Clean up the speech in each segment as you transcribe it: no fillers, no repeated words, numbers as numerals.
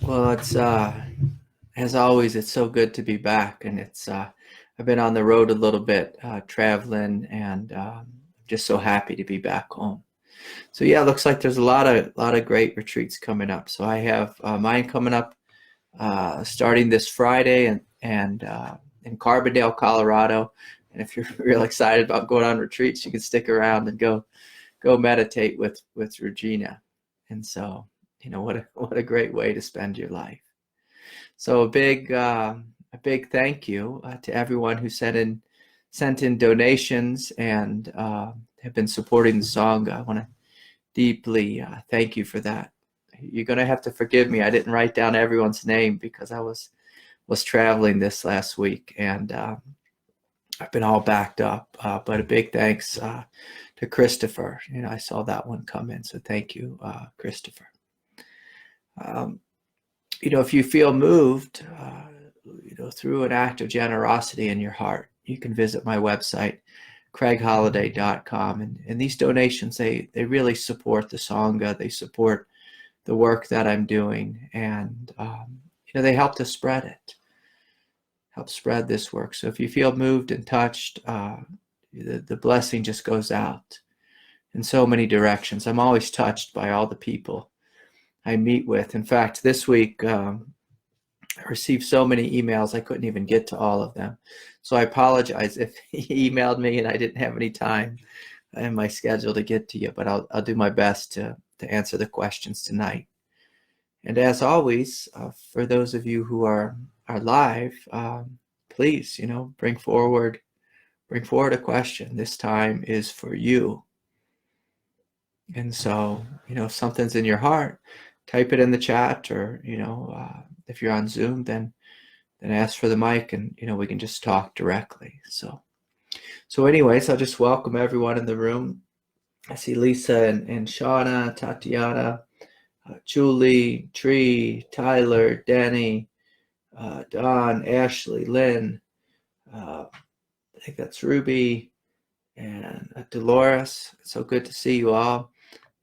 Well, it's as always, it's so good to be back, and I've been on the road a little bit, traveling, and just so happy to be back home. So yeah, it looks like there's a lot of great retreats coming up. So I have mine coming up starting this Friday, and in Carbondale, Colorado. And if you're real excited about going on retreats, you can stick around and go meditate with Regina. And so, what a great way to spend your life. So a big thank you to everyone who sent in donations and have been supporting the song. I want to deeply thank you for that. You're going to have to forgive me. I didn't write down everyone's name because I was traveling this last week, and I've been all backed up. But a big thanks to Christopher. I saw that one come in, so thank you, Christopher. If you feel moved, through an act of generosity in your heart, you can visit my website, craigholiday.com. And these donations, they really support the Sangha. They support the work that I'm doing. And, they help to spread it, help spread this work. So if you feel moved and touched, the blessing just goes out in so many directions. I'm always touched by all the people I meet with. In fact, this week, I received so many emails, I couldn't even get to all of them. So I apologize if he emailed me and I didn't have any time in my schedule to get to you, but I'll do my best to answer the questions tonight. And as always, for those of you who are live, please, bring forward a question. This time is for you. And so, if something's in your heart, type it in the chat, or, if you're on Zoom, then ask for the mic, and, we can just talk directly. So anyways, I'll just welcome everyone in the room. I see Lisa and Shauna, Tatiana, Julie, Tree, Tyler, Danny, Don, Ashley, Lynn, I think that's Ruby, and Dolores. So good to see you all.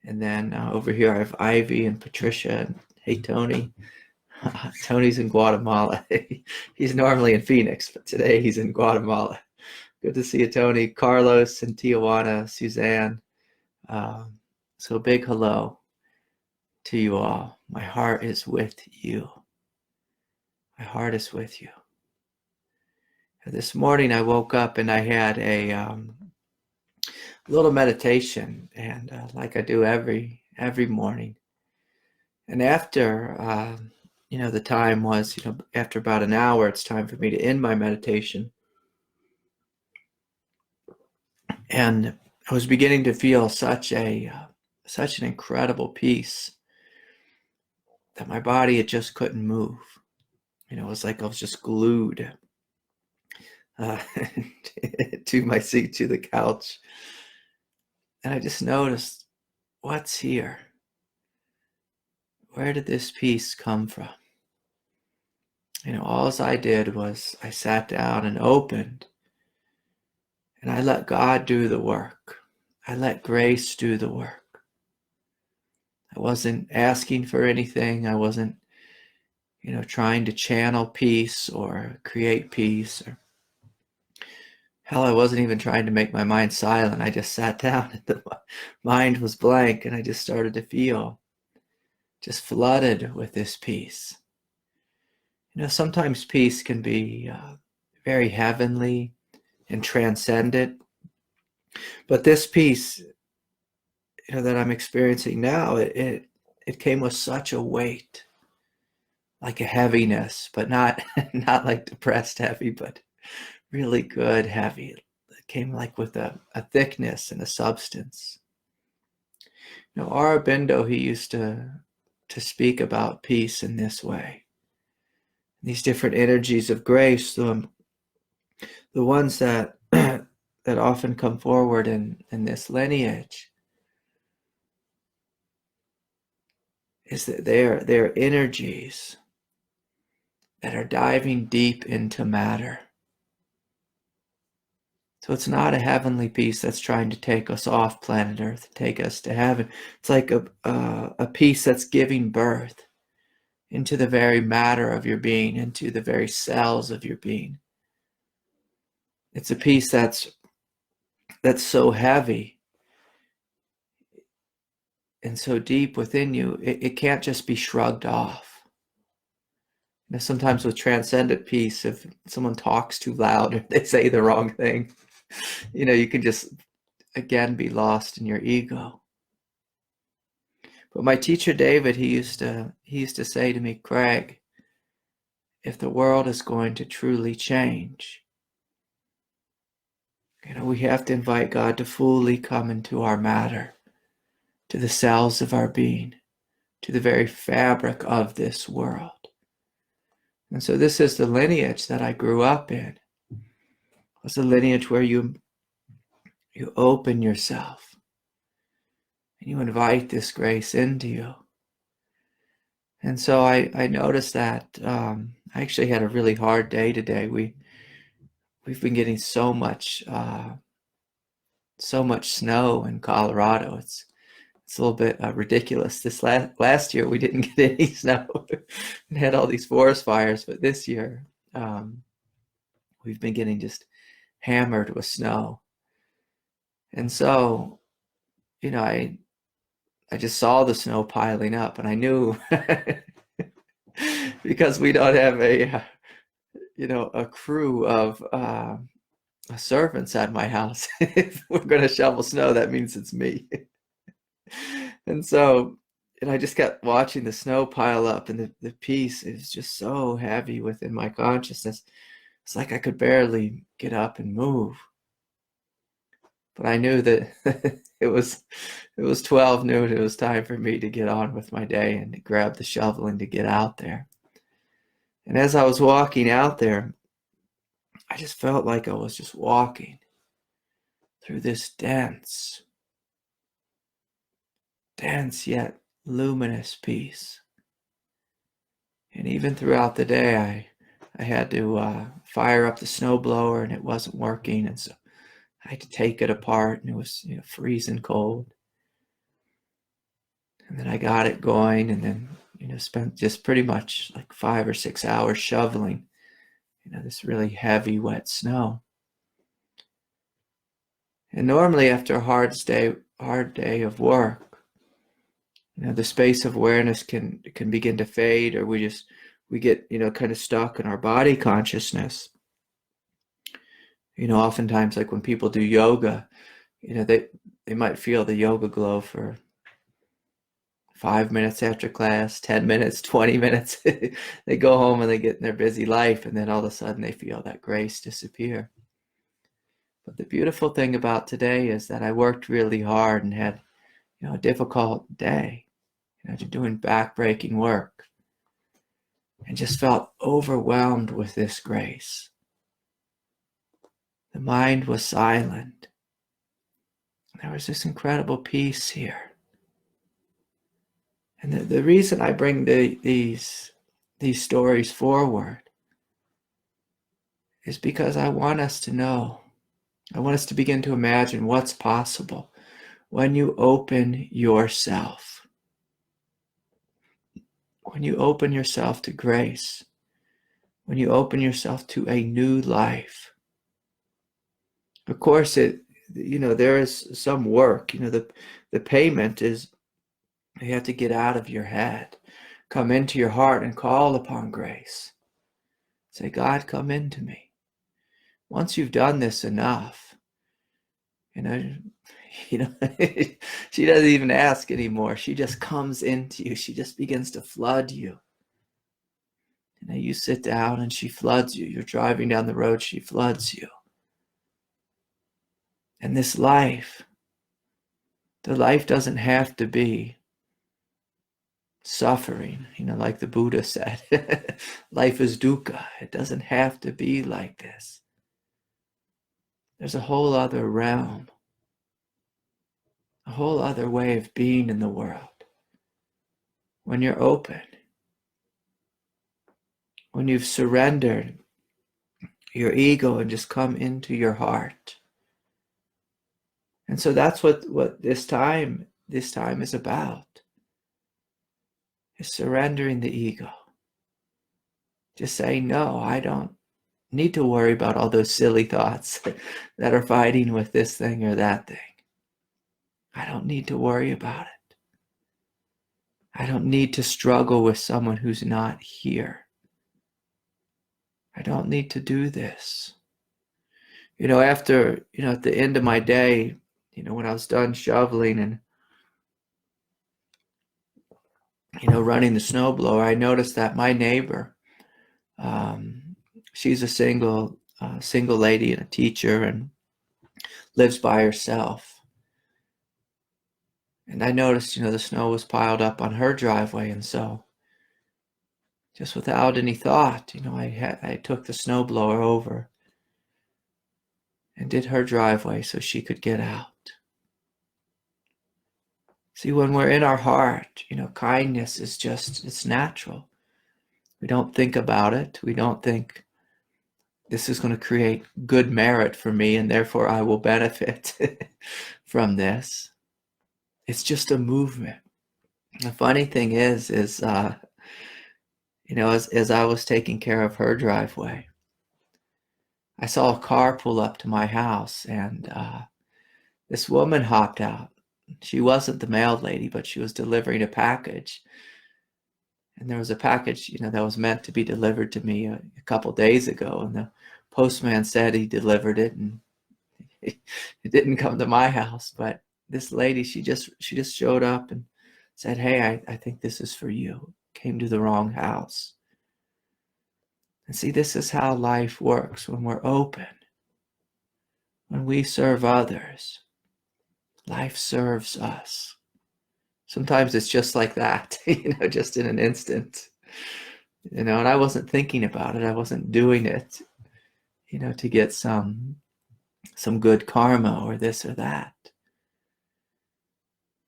And then over here I have Ivy and Patricia, and hey, Tony. Tony's in Guatemala. He's normally in Phoenix, but today he's in Guatemala. Good to see you, Tony. Carlos and Tijuana, Suzanne. So big hello to you all. My heart is with you. My heart is with you. This morning I woke up and I had a little meditation, and like I do every morning. And after the time was, after about an hour, it's time for me to end my meditation. And I was beginning to feel such an incredible peace that my body, it just couldn't move. It was like I was just glued to my seat, to the couch. And I just noticed, what's here? Where did this peace come from? All I did was I sat down and opened, and I let God do the work. I let grace do the work. I wasn't asking for anything. I wasn't, trying to channel peace or create peace, or hell, I wasn't even trying to make my mind silent. I just sat down and the mind was blank, and I just started to feel just flooded with this peace. Sometimes peace can be very heavenly and transcendent, but this peace, that I'm experiencing now, it came with such a weight, like a heaviness, but not like depressed heavy, but really good heavy. It came like with a thickness and a substance. Aurobindo, he used to speak about peace in this way. These different energies of grace, the ones that that often come forward in this lineage, is that they're energies that are diving deep into matter. So it's not a heavenly peace that's trying to take us off planet Earth, take us to heaven. It's like a peace that's giving birth into the very matter of your being, into the very cells of your being. It's a peace that's so heavy and so deep within you, it can't just be shrugged off. Sometimes with transcendent peace, if someone talks too loud or they say the wrong thing, you can just, again, be lost in your ego. But my teacher, David, he used to say to me, Craig, if the world is going to truly change, we have to invite God to fully come into our matter, to the cells of our being, to the very fabric of this world. And so this is the lineage that I grew up in. It's a lineage where you open yourself and you invite this grace into you. And so I noticed that I actually had a really hard day today. We've been getting so much snow in Colorado. It's a little bit ridiculous. This last year we didn't get any snow and had all these forest fires, but this year we've been getting just hammered with snow. And so, I just saw the snow piling up, and I knew because we don't have a crew of servants at my house. If we're going to shovel snow, that means it's me. And so, I just kept watching the snow pile up, and the peace is just so heavy within my consciousness. It's like I could barely get up and move. But I knew that it was 12 noon. It was time for me to get on with my day and to grab the shovel and to get out there. And as I was walking out there, I just felt like I was just walking through this dense yet luminous peace. And even throughout the day, I had to fire up the snowblower, and it wasn't working, and so I had to take it apart, and it was freezing cold. And then I got it going, and then spent just pretty much like 5 or 6 hours shoveling this really heavy wet snow. And normally after a hard day of work, the space of awareness can begin to fade, or we get kind of stuck in our body consciousness. Oftentimes, like when people do yoga, they might feel the yoga glow for 5 minutes after class, 10 minutes, 20 minutes. They go home and they get in their busy life, and then all of a sudden they feel that grace disappear. But the beautiful thing about today is that I worked really hard and had a difficult day, doing back-breaking work, and just felt overwhelmed with this grace. The mind was silent. There was this incredible peace here. And the reason I bring these stories forward is because I want us to know, I want us to begin to imagine what's possible when you open yourself. When you open yourself to grace, when you open yourself to a new life. Of course, there is some work. The payment is you have to get out of your head, come into your heart and call upon grace. Say, God, come into me. Once you've done this enough, she doesn't even ask anymore. She just comes into you. She just begins to flood you. You sit down and she floods you. You're driving down the road, she floods you. And this life, the life doesn't have to be suffering, like the Buddha said. Life is dukkha. It doesn't have to be like this. There's a whole other realm, a whole other way of being in the world. When you're open, when you've surrendered your ego and just come into your heart. And so that's what this time is about. is surrendering the ego. Just saying, no, I don't need to worry about all those silly thoughts that are fighting with this thing or that thing. I don't need to worry about it. I don't need to struggle with someone who's not here. I don't need to do this. After, at the end of my day, when I was done shoveling and, running the snowblower, I noticed that my neighbor, she's a single lady and a teacher and lives by herself. And I noticed, the snow was piled up on her driveway. And so just without any thought, I took the snowblower over and did her driveway so she could get out. See, when we're in our heart, kindness is it's natural. We don't think about it. We don't think this is going to create good merit for me and therefore I will benefit from this. It's just a movement. The funny thing is as I was taking care of her driveway, I saw a car pull up to my house and this woman hopped out. She wasn't the mail lady, but she was delivering a package. And there was a package, that was meant to be delivered to me a couple days ago. And the postman said he delivered it and it didn't come to my house. But this lady, she just showed up and said, hey, I think this is for you. Came to the wrong house. And see, this is how life works when we're open. When we serve others, life serves us. Sometimes it's just like that, just in an instant. And I wasn't thinking about it. I wasn't doing it, to get some good karma or this or that.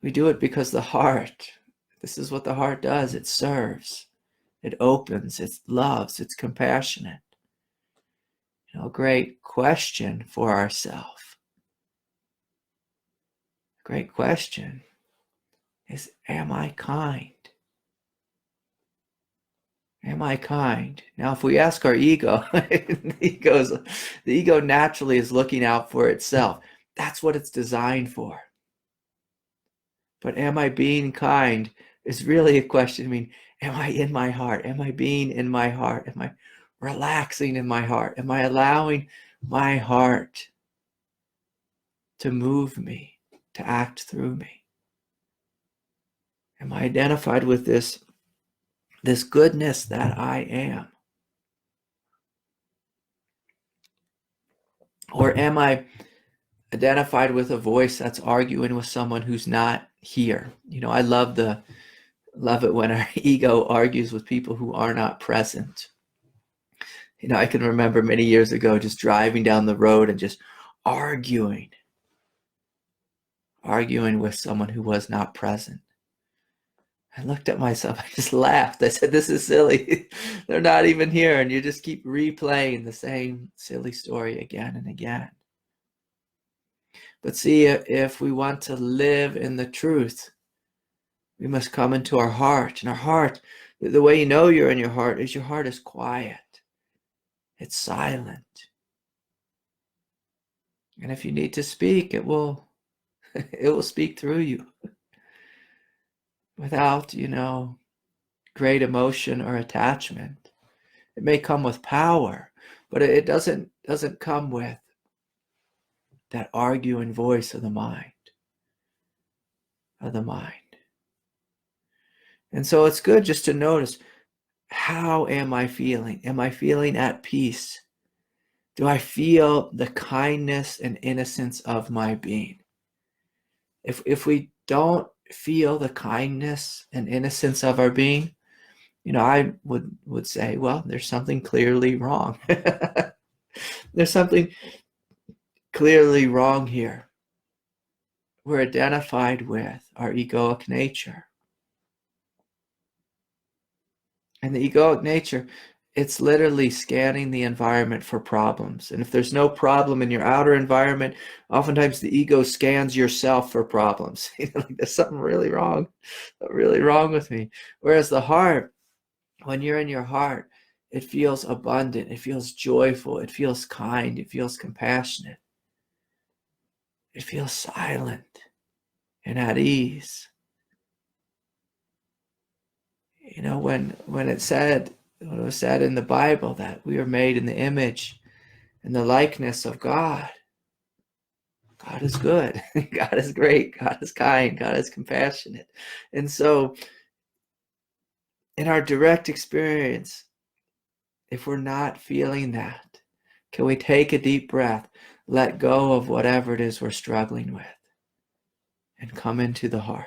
We do it because the heart, this is what the heart does. It serves, it opens, it loves, it's compassionate. A great question for ourselves. Great question is, am I kind? Am I kind? Now, if we ask our ego, the ego naturally is looking out for itself. That's what it's designed for. But am I being kind is really a question. Am I in my heart? Am I being in my heart? Am I relaxing in my heart? Am I allowing my heart to move me, to act through me? Am I identified with this goodness that I am? Or am I identified with a voice that's arguing with someone who's not here? I love it when our ego argues with people who are not present. I can remember many years ago just driving down the road and just arguing with someone who was not present. I looked at myself, I just laughed. I said, this is silly. They're not even here. And you just keep replaying the same silly story again and again. But see, if we want to live in the truth, we must come into our heart. And our heart, the way you're in your heart is quiet. It's silent. And if you need to speak, it will speak through you. Without, great emotion or attachment. It may come with power, but it doesn't come with that arguing voice of the mind. And so it's good just to notice, how am I feeling? Am I feeling at peace? Do I feel the kindness and innocence of my being? If we don't feel the kindness and innocence of our being, I would say, well, there's something clearly wrong. There's something clearly wrong here. We're identified with our egoic nature. And the egoic nature, it's literally scanning the environment for problems. And if there's no problem in your outer environment, oftentimes the ego scans yourself for problems. Like there's something really wrong with me. Whereas the heart, when you're in your heart, it feels abundant, it feels joyful, it feels kind, it feels compassionate. It feels silent and at ease. When it was said in the Bible that we are made in the image and the likeness of God. God is good. God is great. God is kind. God is compassionate. And so in our direct experience, if we're not feeling that, can we take a deep breath, let go of whatever it is we're struggling with, and come into the heart?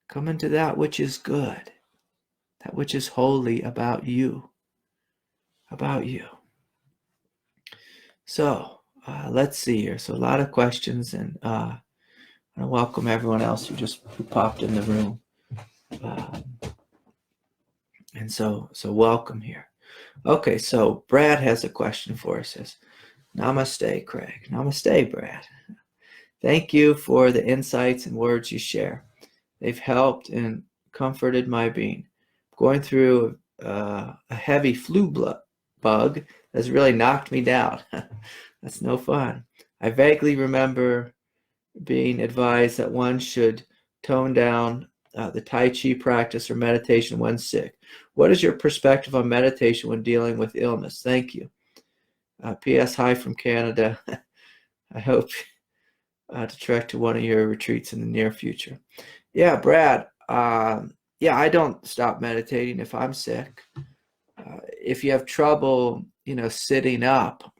Come into that which is good, that which is holy about you. So let's see here. So a lot of questions, and I want to welcome everyone else who popped in the room. And so welcome here. Okay, so Brad has a question for us. Says, Namaste, Craig. Namaste, Brad. Thank you for the insights and words you share. They've helped and comforted my being. Going through a heavy flu bug has really knocked me down. That's no fun. I vaguely remember being advised that one should tone down the Tai Chi practice or meditation when sick. What is your perspective on meditation when dealing with illness? Thank you. P.S. Hi from Canada. I hope to trek to one of your retreats in the near future. Yeah, Brad. I don't stop meditating if I'm sick. If you have trouble, sitting up,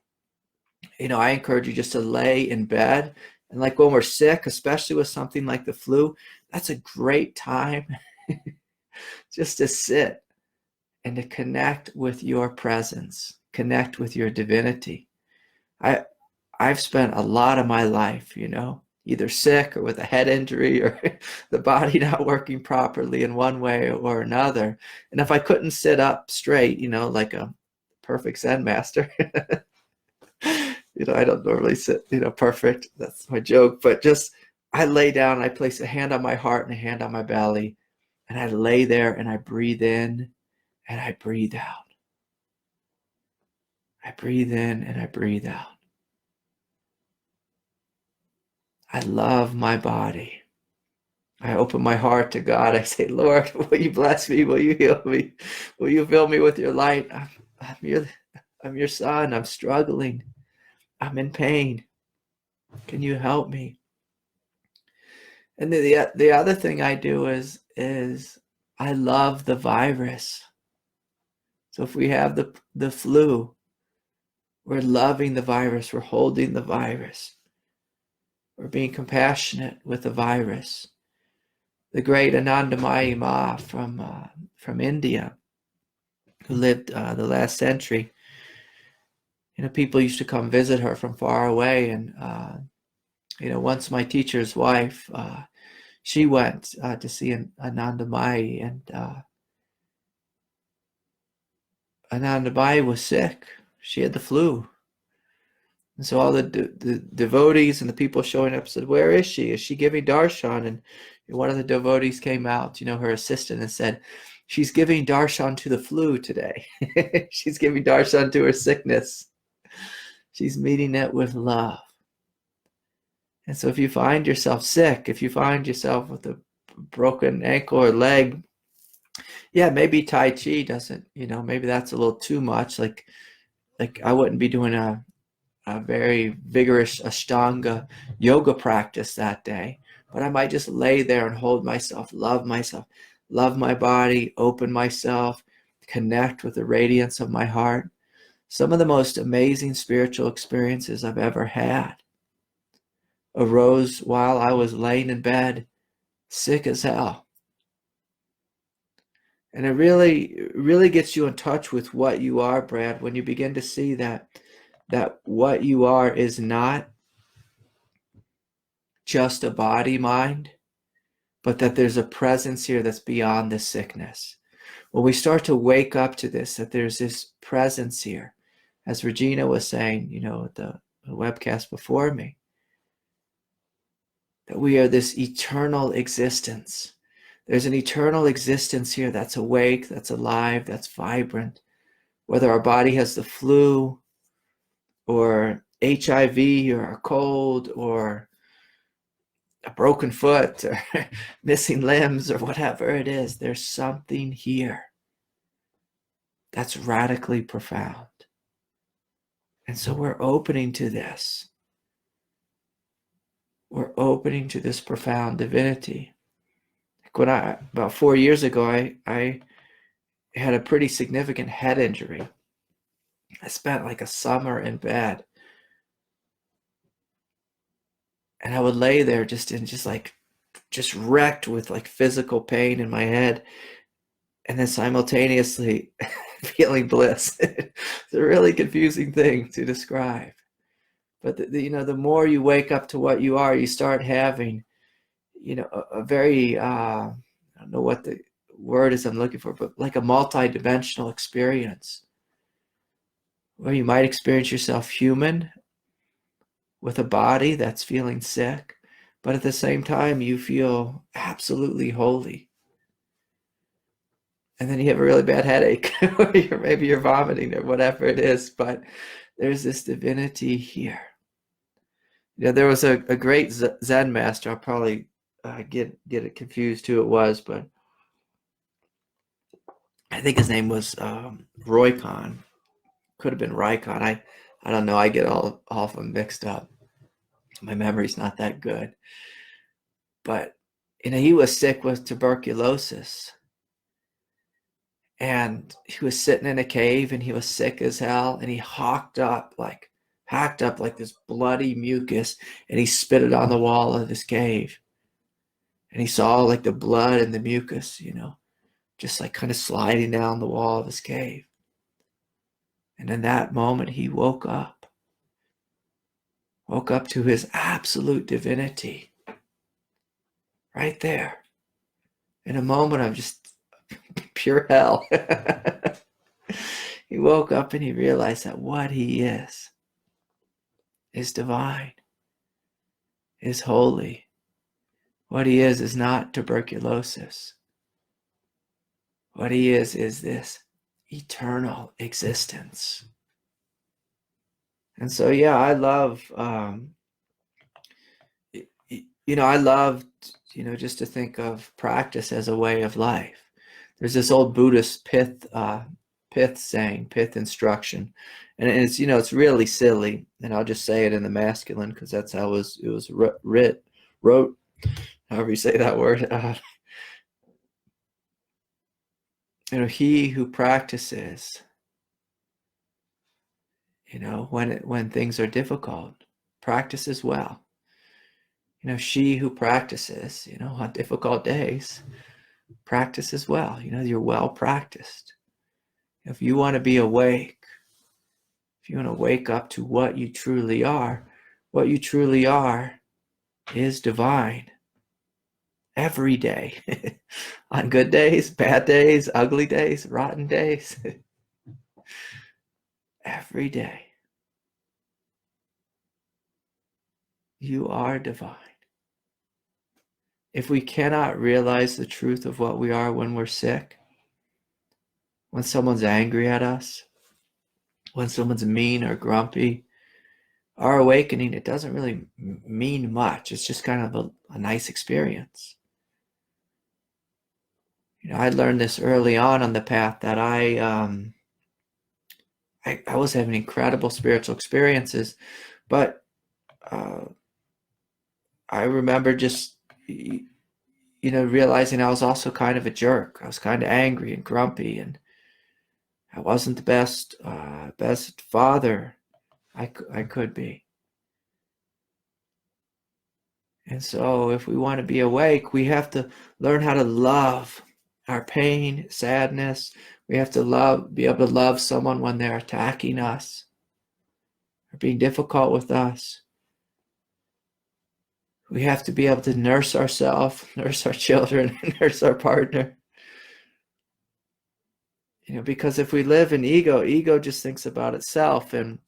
I encourage you just to lay in bed. And like when we're sick, especially with something like the flu, that's a great time just to sit and to connect with your presence, connect with your divinity. I've spent a lot of my life, either sick or with a head injury or the body not working properly in one way or another. And if I couldn't sit up straight, like a perfect Zen master, I don't normally sit, perfect. That's my joke. But just I lay down and I place a hand on my heart and a hand on my belly. And I lay there and I breathe in and I breathe out. I breathe in and I breathe out. I love my body. I open my heart to God. I say, Lord, will you bless me? Will you heal me? Will you fill me with your light? I'm your son. I'm struggling. I'm in pain. Can you help me? And the other thing I do is I love the virus. So if we have the flu, we're loving the virus. We're holding the virus. We're being compassionate with the virus. The great Anandamayi Ma from India, who lived the last century, people used to come visit her from far away. And, once my teacher's wife, she went to see Anandamayi, and Anandamayi was sick. She had the flu. And so all the devotees and the people showing up said, where is she? Is she giving darshan? And one of the devotees came out, her assistant, and said, she's giving darshan to the flu today. She's giving darshan to her sickness. She's meeting it with love. And so if you find yourself sick, if you find yourself with a broken ankle or leg, maybe Tai Chi doesn't, maybe that's a little too much. Like I wouldn't be doing a very vigorous Ashtanga yoga practice that day, but I might just lay there and hold myself, love my body, open myself, connect with the radiance of my heart. Some of the most amazing spiritual experiences I've ever had arose while I was laying in bed, sick as hell. And it really gets you in touch with what you are, Brad, when you begin to see that what you are is not just a body mind, but that there's a presence here that's beyond the sickness. when we start to wake up to this, that there's this presence here, as Regina was saying, at the webcast before me, that we are this eternal existence. There's an eternal existence here that's awake, that's alive, that's vibrant. Whether our body has the flu or HIV or a cold or a broken foot or missing limbs or whatever it is, there's something here that's radically profound. And so we're opening to this. We're opening to this profound divinity. Like about 4 years ago, I had a pretty significant head injury. I spent like a summer in bed. And I would lay there just wrecked with like physical pain in my head, and then simultaneously feeling bliss. It's a really confusing thing to describe. But the more you wake up to what you are, you start having, a very I don't know what the word is I'm looking for, but like a multi-dimensional experience, where you might experience yourself human with a body that's feeling sick, but at the same time you feel absolutely holy. And then you have a really bad headache, or maybe you're vomiting or whatever it is, but there's this divinity here. There was a great Zen master. I'll probably get it confused who it was, but I think his name was Roy Kahn. Could have been Raikon. I don't know. I get all of them mixed up. My memory's not that good. But he was sick with tuberculosis. And he was sitting in a cave and he was sick as hell, and he hacked up like this bloody mucus, and he spit it on the wall of his cave. And he saw like the blood and the mucus, just like kind of sliding down the wall of his cave. And in that moment, he woke up to his absolute divinity right there in a moment of just pure hell. He woke up and he realized that what he is divine, is holy. What he is not tuberculosis. What he is this eternal existence. And so, yeah, I love, I loved, just to think of practice as a way of life. There's this old Buddhist pith saying, pith instruction, and it's, it's really silly, and I'll just say it in the masculine because that's how it was wrote, however you say that word. He who practices, when things are difficult, practices well. She who practices, on difficult days, practices well. You're well practiced. If you want to be awake, if you want to wake up to what you truly are is divine. Every day. On good days, bad days, ugly days, rotten days. Every day. You are divine. If we cannot realize the truth of what we are when we're sick, when someone's angry at us, when someone's mean or grumpy, our awakening, it doesn't really mean much. It's just kind of a nice experience. I learned this early on the path that I was having incredible spiritual experiences, but I remember just, realizing I was also kind of a jerk. I was kind of angry and grumpy, and I wasn't the best father I could be. And so if we want to be awake, we have to learn how to love our pain, sadness. We have to be able to love someone when they're attacking us or being difficult with us. We have to be able to nurse ourselves, nurse our children, nurse our partner. Because if we live in ego just thinks about itself, and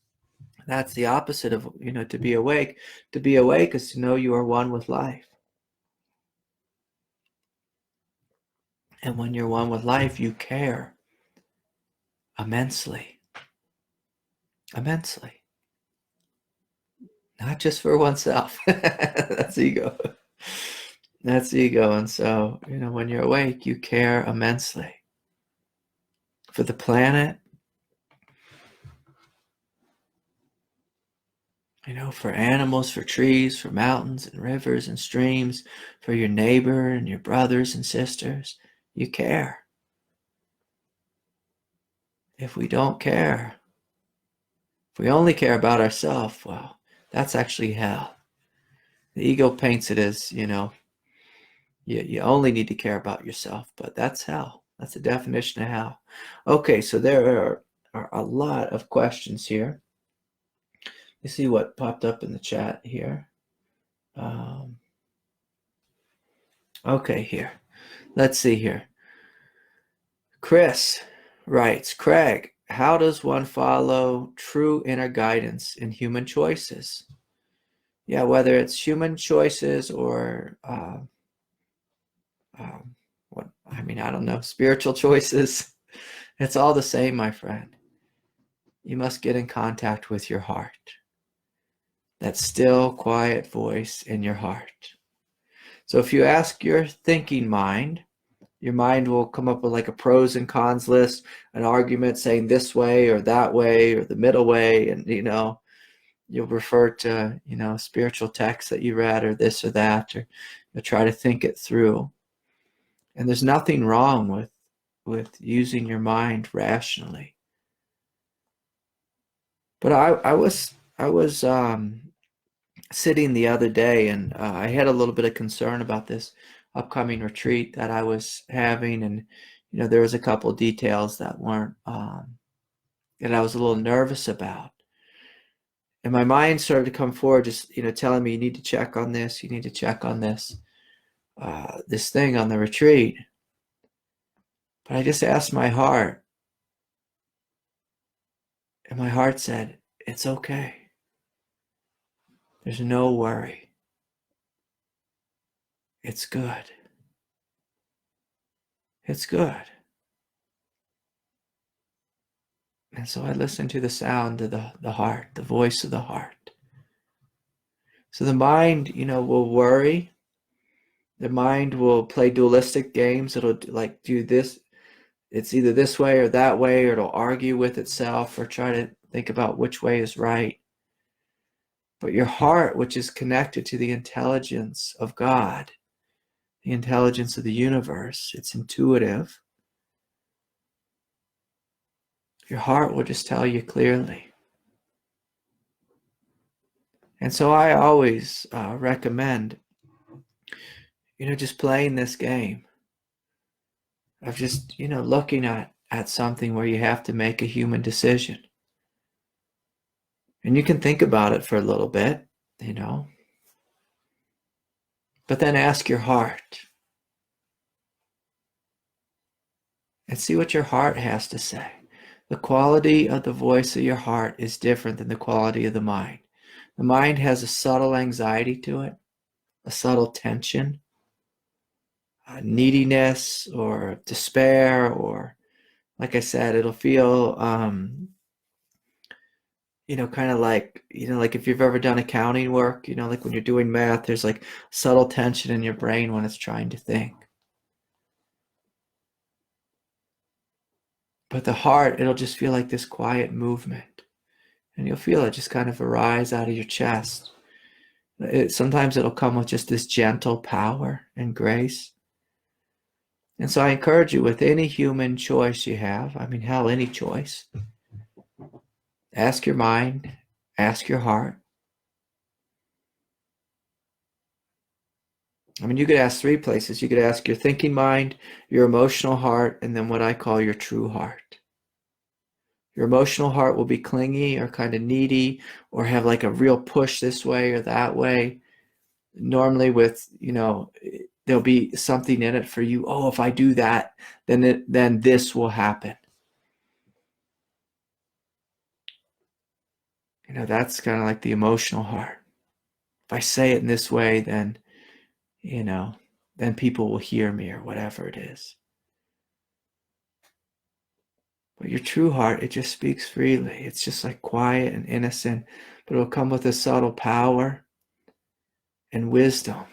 that's the opposite of, to be awake. To be awake is to know you are one with life. And when you're one with life, you care immensely. Immensely. Not just for oneself. That's ego. That's ego. And so, when you're awake, you care immensely for the planet, for animals, for trees, for mountains and rivers and streams, for your neighbor and your brothers and sisters. You care. If we don't care, if we only care about ourselves, well, that's actually hell. The ego paints it as, you only need to care about yourself, but that's hell. That's the definition of hell. Okay, so there are a lot of questions here. You see what popped up in the chat here. Okay, here. Let's see here. Chris writes, Craig, how does one follow true inner guidance in human choices? Yeah, whether it's human choices or I don't know, spiritual choices. It's all the same, my friend. You must get in contact with your heart. That still, quiet voice in your heart. So if you ask your thinking mind, your mind will come up with like a pros and cons list, an argument saying this way or that way or the middle way, and you'll refer to spiritual texts that you read or this or that, or you'll try to think it through. And there's nothing wrong with using your mind rationally. But I was sitting the other day, and I had a little bit of concern about this upcoming retreat that I was having, and there was a couple of details that weren't that I was a little nervous about. And my mind started to come forward, just telling me, you need to check on this, you need to check on this thing on the retreat. But I just asked my heart, and my heart said, it's okay. There's no worry. It's good. It's good. And so I listened to the sound of the heart, the voice of the heart. So the mind, will worry. The mind will play dualistic games. It'll like do this. It's either this way or that way, or it'll argue with itself or try to think about which way is right. But your heart, which is connected to the intelligence of God, the intelligence of the universe, it's intuitive. Your heart will just tell you clearly. And so I always recommend, just playing this game of just, looking at something where you have to make a human decision. And you can think about it for a little bit, but then ask your heart and see what your heart has to say. The quality of the voice of your heart is different than the quality of the mind. The mind has a subtle anxiety to it, a subtle tension, neediness or despair, or like I said, it'll feel kind of like if you've ever done accounting work, like when you're doing math, there's like subtle tension in your brain when it's trying to think. But the heart, it'll just feel like this quiet movement, and you'll feel it just kind of arise out of your chest. Sometimes it'll come with just this gentle power and grace. And so I encourage you, with any human choice you have, any choice, ask your mind, ask your heart. You could ask three places. You could ask your thinking mind, your emotional heart, and then what I call your true heart. Your emotional heart will be clingy or kind of needy, or have like a real push this way or that way. Normally with, there'll be something in it for you. Oh, if I do that, then this will happen. That's kind of like the emotional heart. If I say it in this way, then, then people will hear me, or whatever it is. But your true heart, it just speaks freely. It's just like quiet and innocent, but it'll come with a subtle power and wisdom.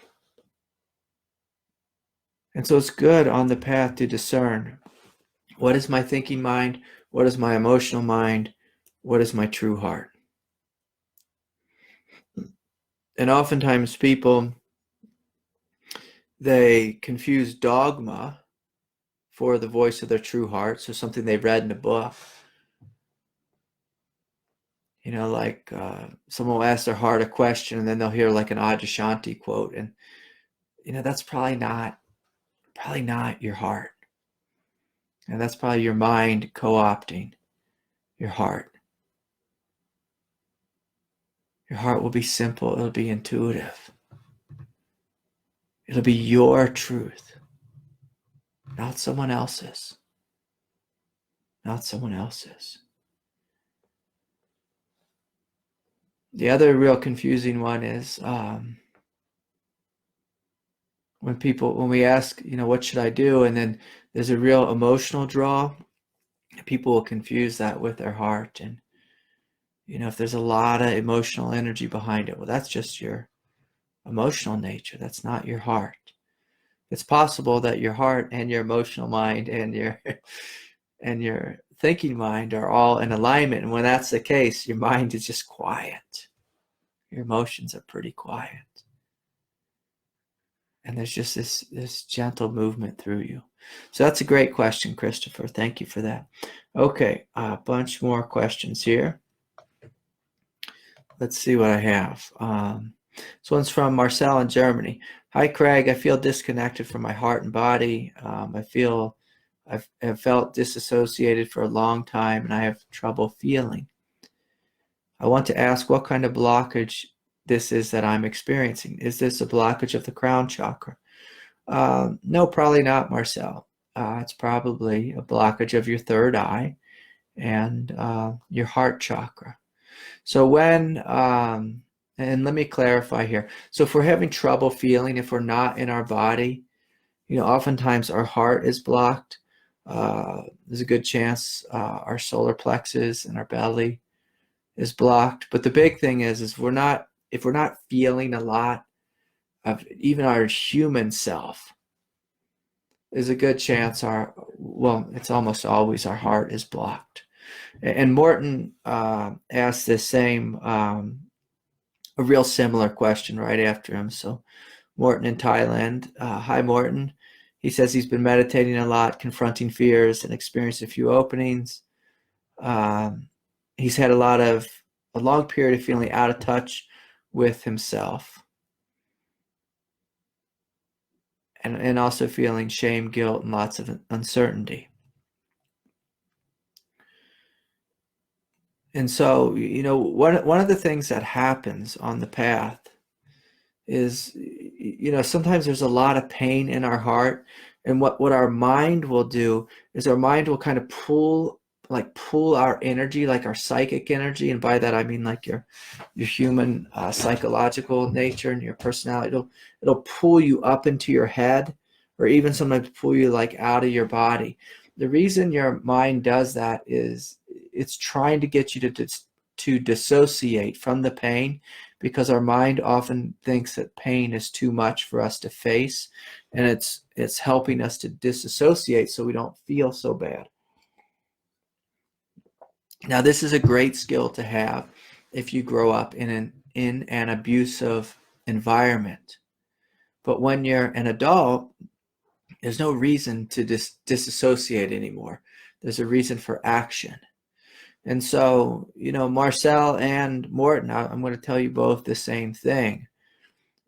And so it's good on the path to discern, what is my thinking mind? What is my emotional mind? What is my true heart? And oftentimes people, they confuse dogma for the voice of their true heart. So something they read in a book. Like someone will ask their heart a question, and then they'll hear like an Adyashanti quote, and that's probably not your heart. And that's probably your mind co-opting your heart. Your heart will be simple. It'll be intuitive. It'll be your truth, not someone else's. Not someone else's. The other real confusing one is when we ask, what should I do? And then there's a real emotional draw. People will confuse that with their heart. And, if there's a lot of emotional energy behind it, well, that's just your emotional nature. That's not your heart. It's possible that your heart and your emotional mind and your thinking mind are all in alignment. And when that's the case, your mind is just quiet. Your emotions are pretty quiet. And there's just this gentle movement through you. So that's a great question, Christopher. Thank you for that. Okay, a bunch more questions here. Let's see what I have. This one's from Marcel in Germany. Hi, Craig. I feel disconnected from my heart and body. I've felt disassociated for a long time, and I have trouble feeling. I want to ask what kind of blockage this is that I'm experiencing. Is this a blockage of the crown chakra? No, probably not, Marcel. It's probably a blockage of your third eye and your heart chakra. So and let me clarify here. So if we're having trouble feeling, if we're not in our body, oftentimes our heart is blocked. There's a good chance our solar plexus and our belly is blocked. But the big thing is if we're not feeling a lot of even our human self, there's a good chance it's almost always our heart is blocked. And Morton asked the same, a real similar question right after him. So Morton in Thailand. Hi, Morton. He says he's been meditating a lot, confronting fears, and experienced a few openings. He's had a long period of feeling out of touch with himself. And also feeling shame, guilt, and lots of uncertainty. And so, one of the things that happens on the path is, sometimes there's a lot of pain in our heart. And what our mind will do is our mind will kind of pull our energy, like our psychic energy. And by that, I mean like your human psychological nature and your personality. It'll pull you up into your head, or even sometimes pull you like out of your body. The reason your mind does that is it's trying to get you to dissociate from the pain, because our mind often thinks that pain is too much for us to face, and it's helping us to disassociate so we don't feel so bad. Now, this is a great skill to have if you grow up in an abusive environment. But when you're an adult, there's no reason to disassociate anymore. There's a reason for action. And so, Marcel and Morton, I'm going to tell you both the same thing.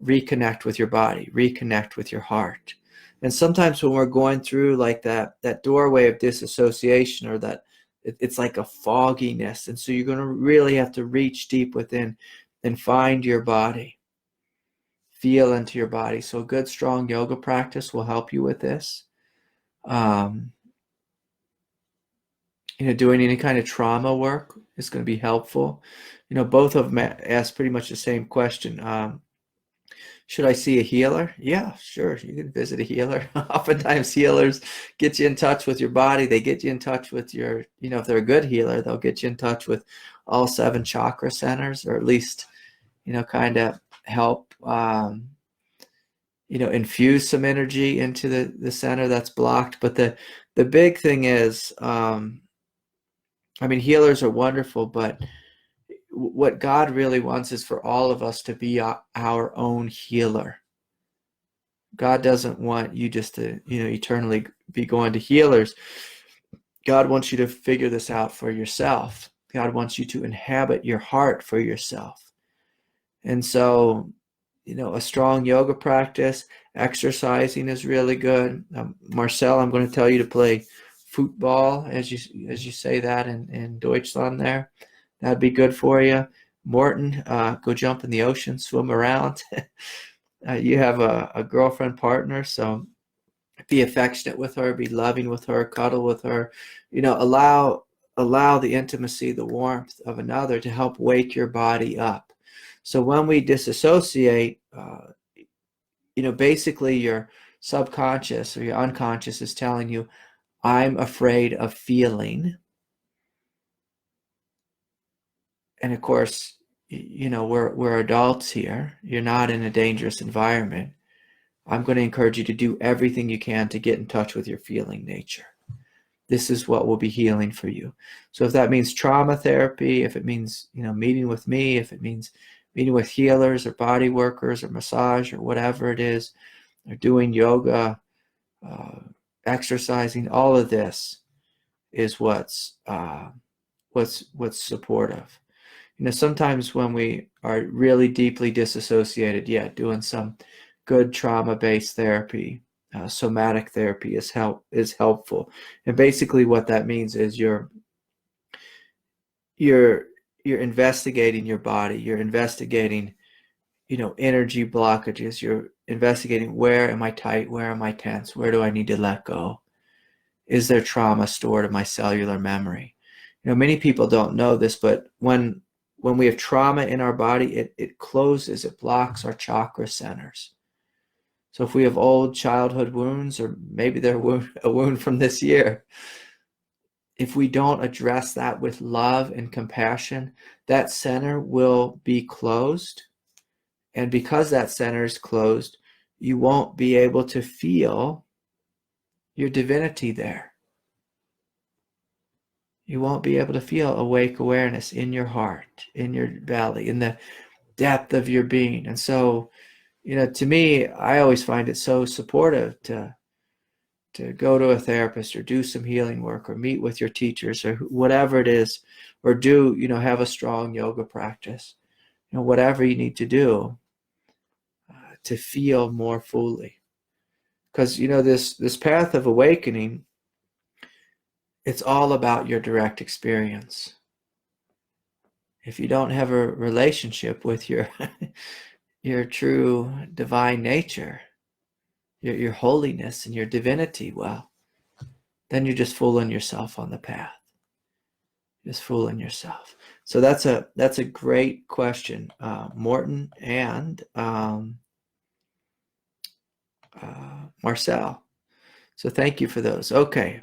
Reconnect with your body, reconnect with your heart. And sometimes when we're going through like that doorway of disassociation, or that it's like a fogginess, and so you're going to really have to reach deep within and find your body, feel into your body. So a good strong yoga practice will help you with this. Doing any kind of trauma work is going to be helpful. both of them asked pretty much the same question. Should I see a healer? Yeah, sure. You can visit a healer. Oftentimes healers get you in touch with your body. They get you in touch with your, if they're a good healer, they'll get you in touch with all 7 chakra centers, or at least, kind of help, infuse some energy into the center that's blocked. But the big thing is, healers are wonderful, but what God really wants is for all of us to be our own healer. God doesn't want you just to, eternally be going to healers. God wants you to figure this out for yourself. God wants you to inhabit your heart for yourself. And so, a strong yoga practice, exercising is really good. Marcel, I'm going to tell you to play football, as you say that in Deutschland there. That'd be good for you. Morton, go jump in the ocean, swim around. You have a girlfriend, partner, so be affectionate with her, be loving with her, cuddle with her. Allow the intimacy, the warmth of another to help wake your body up. So when we disassociate, basically your subconscious or your unconscious is telling you, I'm afraid of feeling. And of course, we're adults here. You're not in a dangerous environment. I'm going to encourage you to do everything you can to get in touch with your feeling nature. This is what will be healing for you. So if that means trauma therapy, if it means, meeting with me, if it means meeting with healers or body workers or massage or whatever it is, or doing yoga, exercising, all of this is what's supportive. Sometimes when we are really deeply disassociated, doing some good trauma-based therapy, somatic therapy is helpful. And basically what that means is you're investigating your body, you're investigating, energy blockages, you're investigating, where am I tight, where am I tense, where do I need to let go? Is there trauma stored in my cellular memory? Many people don't know this, but when we have trauma in our body, it closes, it blocks our chakra centers. So if we have old childhood wounds, or maybe they're a wound from this year, if we don't address that with love and compassion, that center will be closed. And because that center is closed, you won't be able to feel your divinity there. You won't be able to feel awake awareness in your heart, in your belly, in the depth of your being. And so, to me, I always find it so supportive to go to a therapist or do some healing work or meet with your teachers or whatever it is, or do, have a strong yoga practice, whatever you need to do to feel more fully. Because, this path of awakening, it's all about your direct experience. If you don't have a relationship with your your true divine nature, your holiness and your divinity, well, then you're just fooling yourself on the path. Just fooling yourself. So that's a great question, Morton and Marcel. So thank you for those. Okay.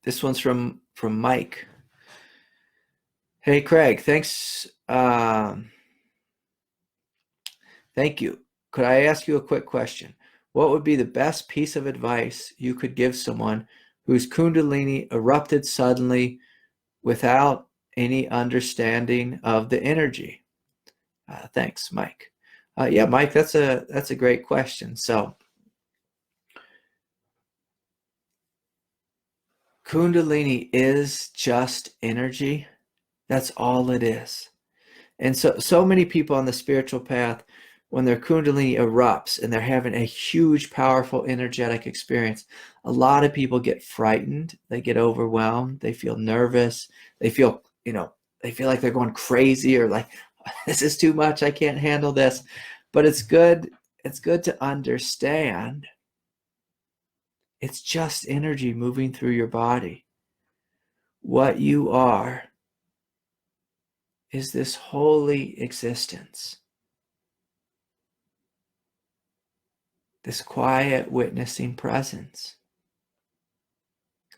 This one's from Mike. Hey, Craig, thanks. Thank you. Could I ask you a quick question? What would be the best piece of advice you could give someone whose kundalini erupted suddenly without any understanding of the energy? Thanks, Mike. Yeah, Mike, that's a great question. So, kundalini is just energy. That's all it is. And so many people on the spiritual path, when their kundalini erupts and they're having a huge, powerful, energetic experience, a lot of people get frightened. They get overwhelmed. They feel nervous. They feel, like they're going crazy, or like, this is too much. I can't handle this. But it's good. It's good to understand it's just energy moving through your body. what you are is this holy existence, this quiet witnessing presence.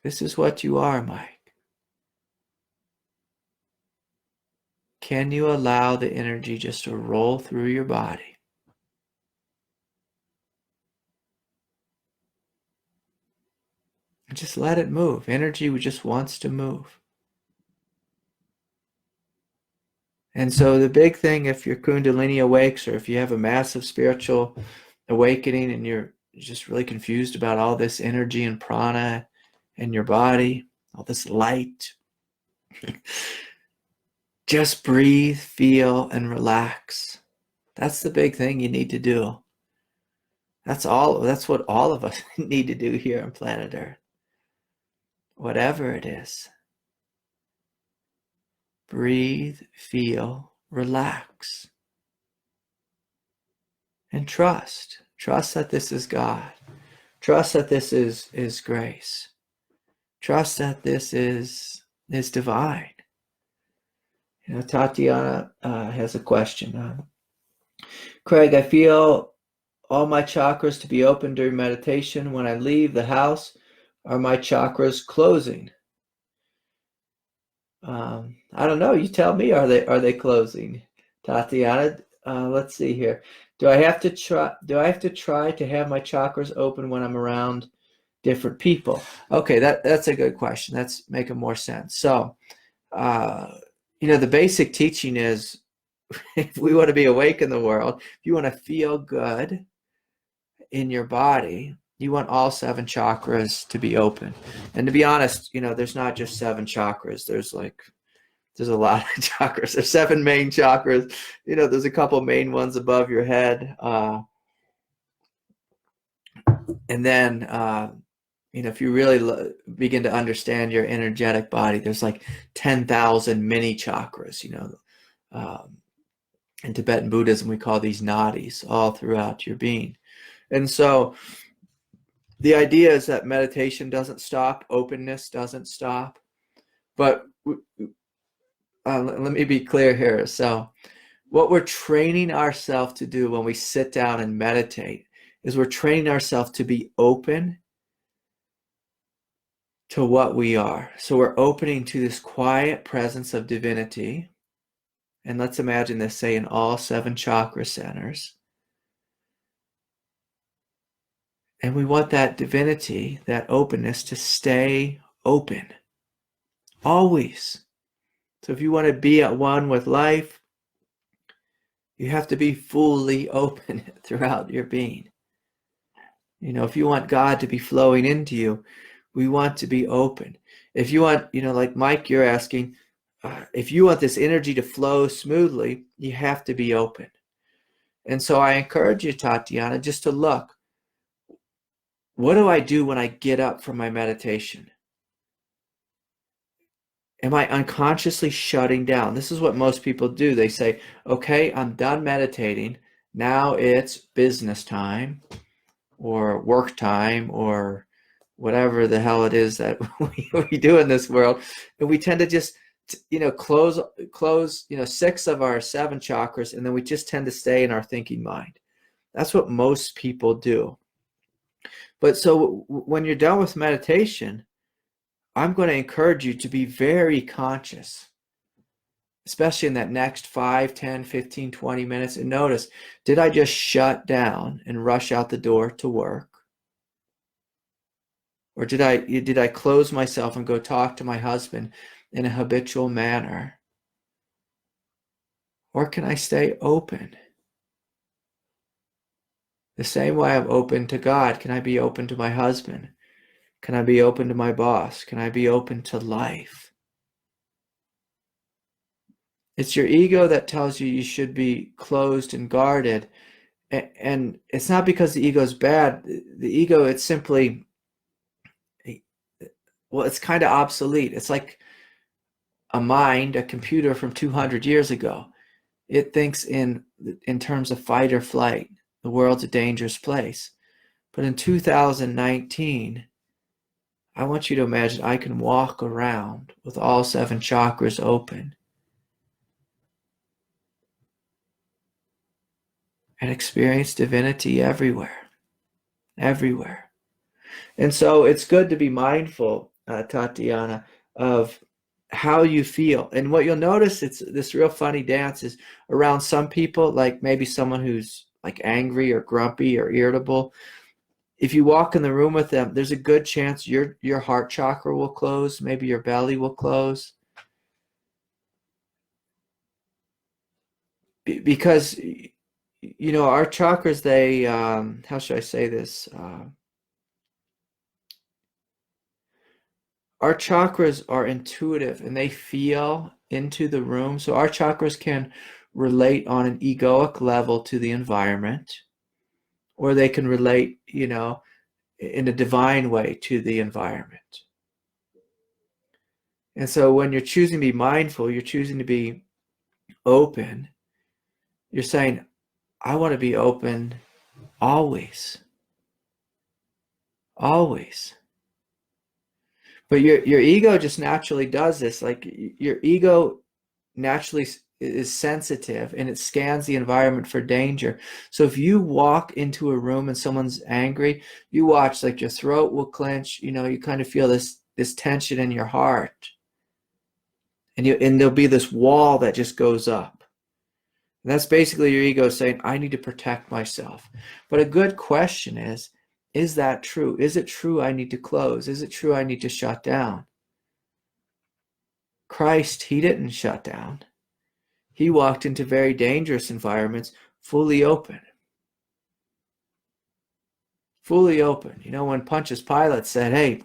This is what you are, Mike. Can you allow the energy just to roll through your body? And just let it move. Energy just wants to move. And so the big thing, if your kundalini awakes, or if you have a massive spiritual awakening and you're just really confused about all this energy and prana in your body, all this light, just breathe, feel, and relax. That's the big thing you need to do. That's what all of us need to do here on planet Earth. Whatever it is. Breathe, feel, relax. And trust. Trust that this is God. Trust that this is grace. Trust that this is divine. You know, Tatiana has a question. Craig, I feel all my chakras to be open during meditation. When I leave the house, are my chakras closing? I don't know. You tell me. Are they closing, Tatiana? Let's see here. Do I have to try to have my chakras open when I'm around different people? Okay, that's a good question. That's making more sense. So, the basic teaching is, if we want to be awake in the world, if you want to feel good in your body, you want all 7 chakras to be open. And to be honest, there's not just 7 chakras. There's a lot of chakras. There's 7 main chakras. There's a couple main ones above your head. And then, if you really begin to understand your energetic body, there's like 10,000 mini chakras, in Tibetan Buddhism, we call these nadis, all throughout your being. And so the idea is that meditation doesn't stop, openness doesn't stop. But let me be clear here. So what we're training ourselves to do when we sit down and meditate is we're training ourselves to be open to what we are. So we're opening to this quiet presence of divinity. And let's imagine this, say, in all 7 chakra centers. And we want that divinity, that openness, to stay open. Always. So if you want to be at one with life, you have to be fully open throughout your being. If you want God to be flowing into you, we want to be open. If you want, like Mike, you're asking, if you want this energy to flow smoothly, you have to be open. And so I encourage you, Tatiana, just to look. What do I do when I get up from my meditation? Am I unconsciously shutting down? This is what most people do. They say, okay, I'm done meditating. Now it's business time or work time or whatever the hell it is that we do in this world. And we tend to just, close, 6 of our 7 chakras, and then we just tend to stay in our thinking mind. That's what most people do. But so when you're done with meditation, I'm going to encourage you to be very conscious, especially in that next 5, 10, 15, 20 minutes. And notice, did I just shut down and rush out the door to work? Or did I close myself and go talk to my husband in a habitual manner? Or can I stay open? The same way I'm open to God, can I be open to my husband? Can I be open to my boss? Can I be open to life? It's your ego that tells you should be closed and guarded. And it's not because the ego is bad. The ego, it's simply, it's kind of obsolete. It's like a computer from 200 years ago. It thinks in terms of fight or flight. The world's a dangerous place. But in 2019, I want you to imagine I can walk around with all 7 chakras open and experience divinity everywhere, everywhere. And so it's good to be mindful, Tatiana, of how you feel. And what you'll notice, it's this real funny dance is around some people, like maybe someone who's like angry or grumpy or irritable. If you walk in the room with them, there's a good chance your heart chakra will close, maybe your belly will close. Because, you know, our chakras, they, how should I say this? Our chakras are intuitive and they feel into the room. So our chakras can relate on an egoic level to the environment, or they can relate, you know, in a divine way to the environment. And so when you're choosing to be mindful, you're choosing to be open. You're saying, I want to be open always. Always. But your ego just naturally does this. Like your ego naturally is sensitive and it scans the environment for danger. So if you walk into a room and someone's angry, you watch, like your throat will clench, you know, you kind of feel this tension in your heart. And there'll be this wall that just goes up. And that's basically your ego saying, I need to protect myself. But a good question is that true? Is it true I need to close? Is it true I need to shut down? Christ, he didn't shut down. He walked into very dangerous environments fully open. Fully open. You know, when Pontius Pilate said, hey,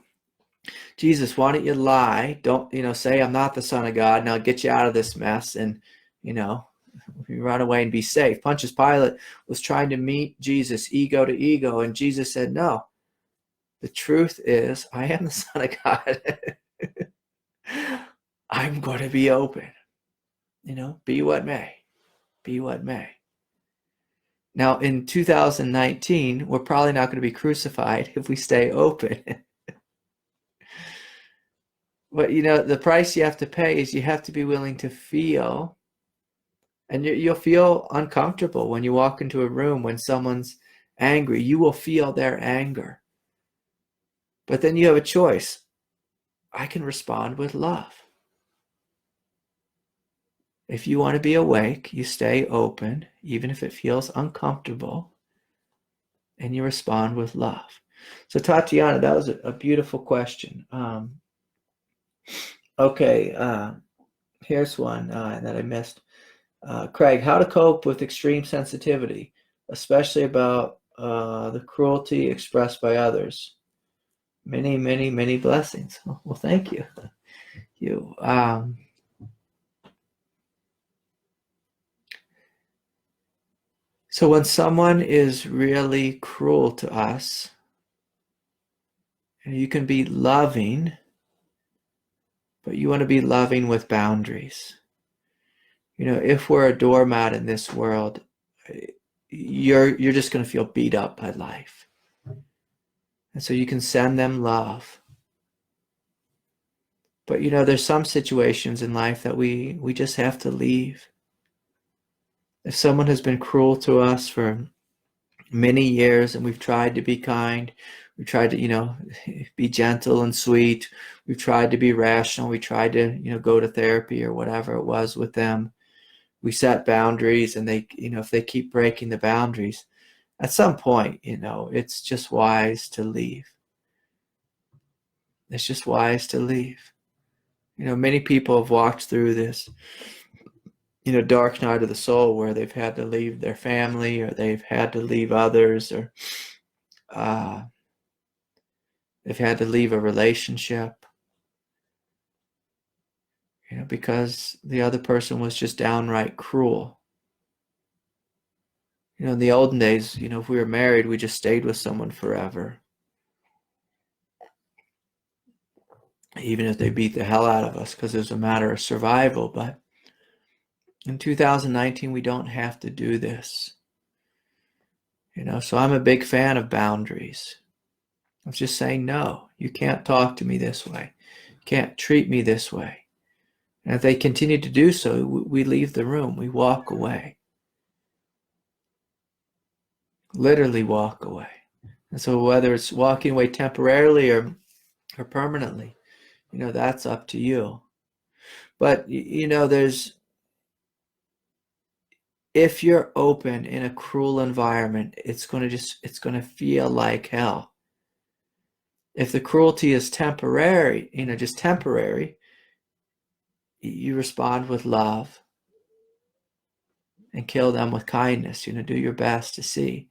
Jesus, why don't you lie? Don't, you know, say I'm not the Son of God. Now get you out of this mess and, you know, run away and be safe. Pontius Pilate was trying to meet Jesus ego to ego, and Jesus said, no, the truth is I am the Son of God. I'm going to be open. You know, be what may. Be what may. Now, in 2019, we're probably not going to be crucified if we stay open. But, you know, the price you have to pay is you have to be willing to feel. And you'll feel uncomfortable when you walk into a room when someone's angry. You will feel their anger. But then you have a choice. I can respond with love. If you want to be awake, you stay open, even if it feels uncomfortable, and you respond with love. So Tatiana, that was a beautiful question. Okay, here's one that I missed. Craig, how to cope with extreme sensitivity, especially about the cruelty expressed by others. Many, many, many blessings. Well, thank you. So when someone is really cruel to us, you can be loving, but you want to be loving with boundaries. You know, if we're a doormat in this world, you're just going to feel beat up by life. And so you can send them love. But, you know, there's some situations in life that we just have to leave. If someone has been cruel to us for many years and we've tried to be kind, we tried to, you know, be gentle and sweet, we've tried to be rational, we tried to, you know, go to therapy or whatever it was with them, we set boundaries, and they, you know, if they keep breaking the boundaries, at some point, you know, it's just wise to leave. It's just wise to leave. You know, many people have walked through this, you know, dark night of the soul where they've had to leave their family, or they've had to leave others, or they've had to leave a relationship, you know, because the other person was just downright cruel. You know, in the olden days, you know, if we were married, we just stayed with someone forever, even if they beat the hell out of us, because it was a matter of survival. But in 2019, we don't have to do this. You know, so I'm a big fan of boundaries. I was just saying, no, you can't talk to me this way. You can't treat me this way. And if they continue to do so, we leave the room. We walk away. Literally walk away. And so whether it's walking away temporarily or permanently, that's up to you. But, if you're open in a cruel environment, it's going to feel like hell. If the cruelty is temporary, just temporary, you respond with love and kill them with kindness, do your best to see.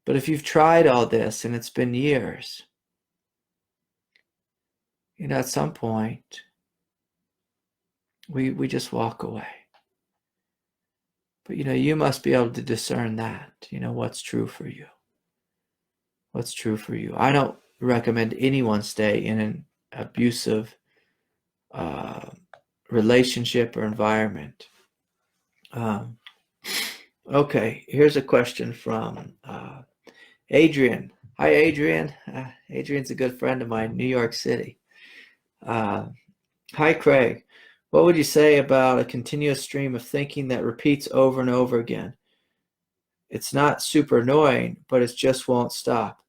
But if you've tried all this and it's been years, at some point, we just walk away. But, you must be able to discern that, what's true for you. What's true for you. I don't recommend anyone stay in an abusive relationship or environment. Okay, here's a question from Adrian. Hi, Adrian. Adrian's a good friend of mine, New York City. Hi, Craig. What would you say about a continuous stream of thinking that repeats over and over again? It's not super annoying, but it just won't stop.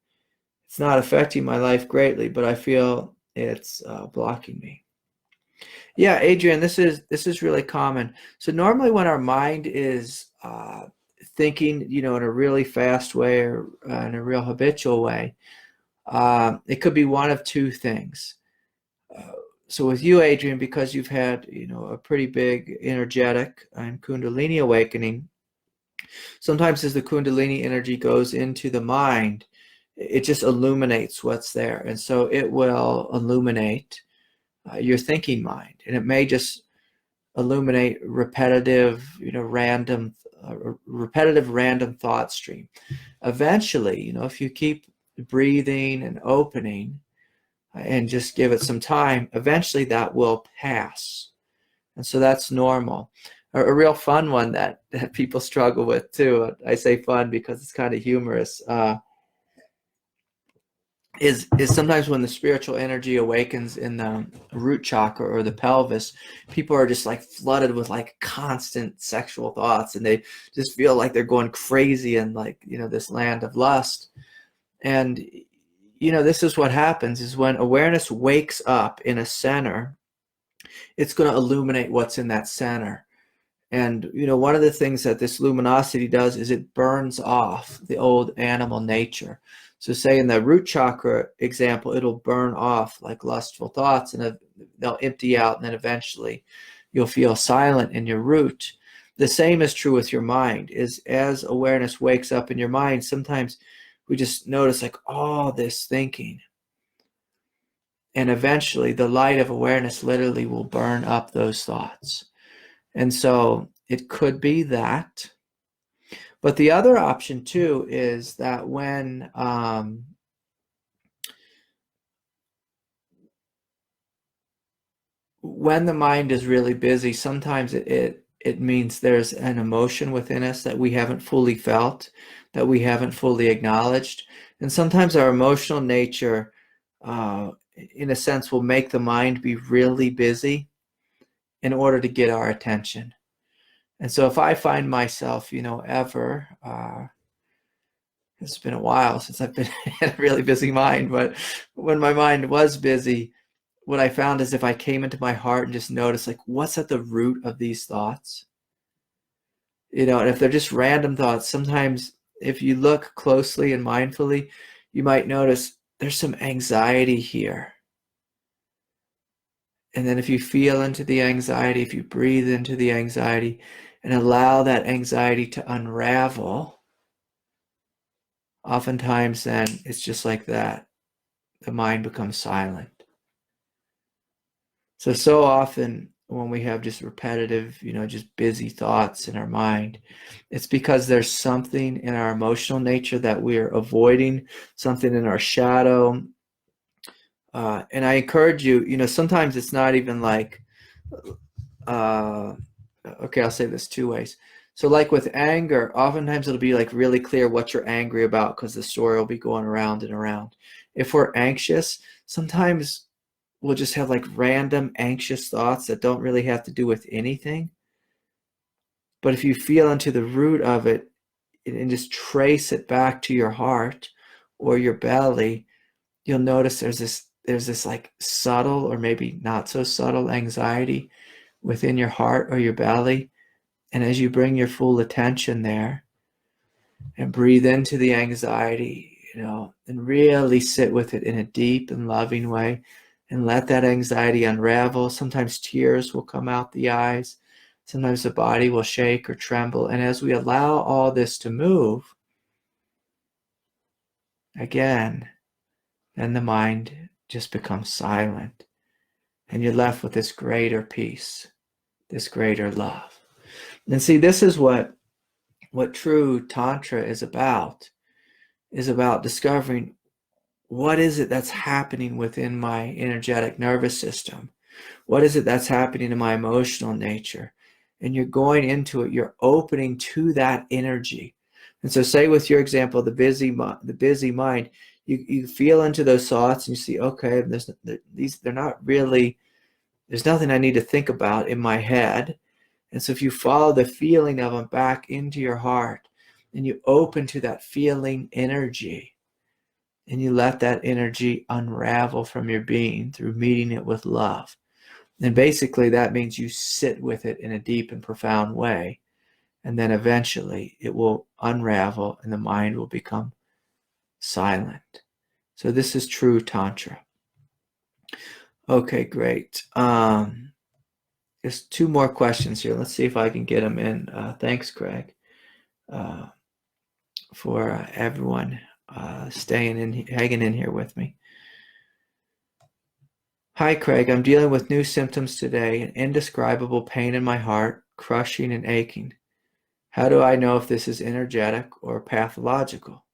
It's not affecting my life greatly, but I feel it's blocking me. Yeah, Adrian, this is really common. So normally when our mind is thinking, in a really fast way or in a real habitual way, it could be one of two things. So with you, Adrian, because you've had, a pretty big energetic and kundalini awakening, sometimes as the kundalini energy goes into the mind, it just illuminates what's there. And so it will illuminate your thinking mind. And it may just illuminate repetitive random thought stream. Eventually, if you keep breathing and opening and just give it some time, eventually that will pass. And so that's normal. A real fun one that people struggle with too, I say fun because it's kind of humorous, is sometimes when the spiritual energy awakens in the root chakra or the pelvis, people are just like flooded with like constant sexual thoughts, and they just feel like they're going crazy in like, this land of lust. And, this is what happens is when awareness wakes up in a center, it's going to illuminate what's in that center. And, one of the things that this luminosity does is it burns off the old animal nature. So say in the root chakra example, it'll burn off like lustful thoughts, and they'll empty out, and then eventually you'll feel silent in your root. The same is true with your mind. Is as awareness wakes up in your mind, sometimes we just notice like all this thinking. And eventually the light of awareness literally will burn up those thoughts. And so it could be that. But the other option too is that when the mind is really busy, sometimes it means there's an emotion within us that we haven't fully felt, that we haven't fully acknowledged. And sometimes our emotional nature, in a sense, will make the mind be really busy in order to get our attention. And so if I find myself, ever, it's been a while since I've been in a really busy mind, but when my mind was busy, what I found is if I came into my heart and just noticed like, what's at the root of these thoughts? And if they're just random thoughts, sometimes if you look closely and mindfully, you might notice there's some anxiety here. And then if you feel into the anxiety, if you breathe into the anxiety and allow that anxiety to unravel, oftentimes then it's just like that. The mind becomes silent. So often when we have just repetitive, just busy thoughts in our mind, it's because there's something in our emotional nature that we're avoiding, something in our shadow. And I encourage you, sometimes it's not even like, okay, I'll say this two ways. So like with anger, oftentimes it'll be like really clear what you're angry about because the story will be going around and around. If we're anxious, sometimes we'll just have like random anxious thoughts that don't really have to do with anything. But if you feel into the root of it and just trace it back to your heart or your belly, you'll notice there's this like subtle or maybe not so subtle anxiety within your heart or your belly. And as you bring your full attention there and breathe into the anxiety, and really sit with it in a deep and loving way and let that anxiety unravel. Sometimes tears will come out the eyes. Sometimes the body will shake or tremble. And as we allow all this to move, again, then the mind just becomes silent. And you're left with this greater peace, this greater love. And see, this is what true Tantra is about discovering what is it that's happening within my energetic nervous system? What is it that's happening in my emotional nature? And you're going into it, you're opening to that energy. And so say with your example, the busy mind, you feel into those thoughts and you see, okay, they're not really, there's nothing I need to think about in my head. And so if you follow the feeling of them back into your heart and you open to that feeling energy and you let that energy unravel from your being through meeting it with love. And basically that means you sit with it in a deep and profound way. And then eventually it will unravel and the mind will become silent. So this is true Tantra. Okay, great. There's two more questions here. Let's see if I can get them in. Thanks, Craig, for everyone hanging in here with me. Hi, Craig. I'm dealing with new symptoms today, an indescribable pain in my heart, crushing and aching. How do I know if this is energetic or pathological?